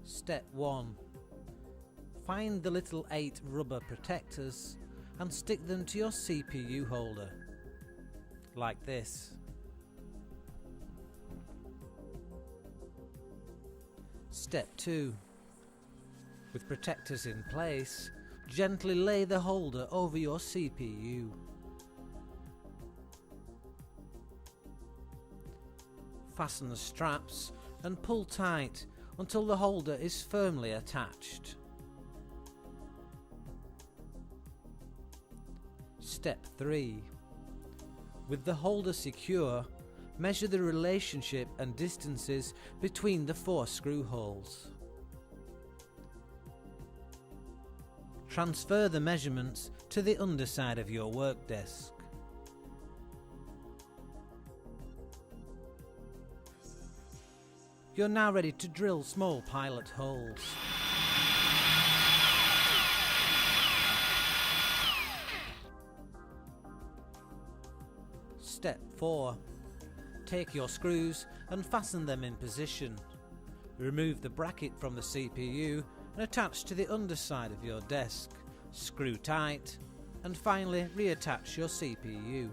Step 1. Find the little 8 rubber protectors and stick them to your CPU holder, like this. Step 2. With protectors in place, gently lay the holder over your CPU. Fasten the straps and pull tight until the holder is firmly attached. Step 3. With the holder secure, measure the relationship and distances between the 4 screw holes. Transfer the measurements to the underside of your work desk. You're now ready to drill small pilot holes. Step 4. Take your screws and fasten them in position. Remove the bracket from the CPU and attach to the underside of your desk. Screw tight and finally reattach your CPU.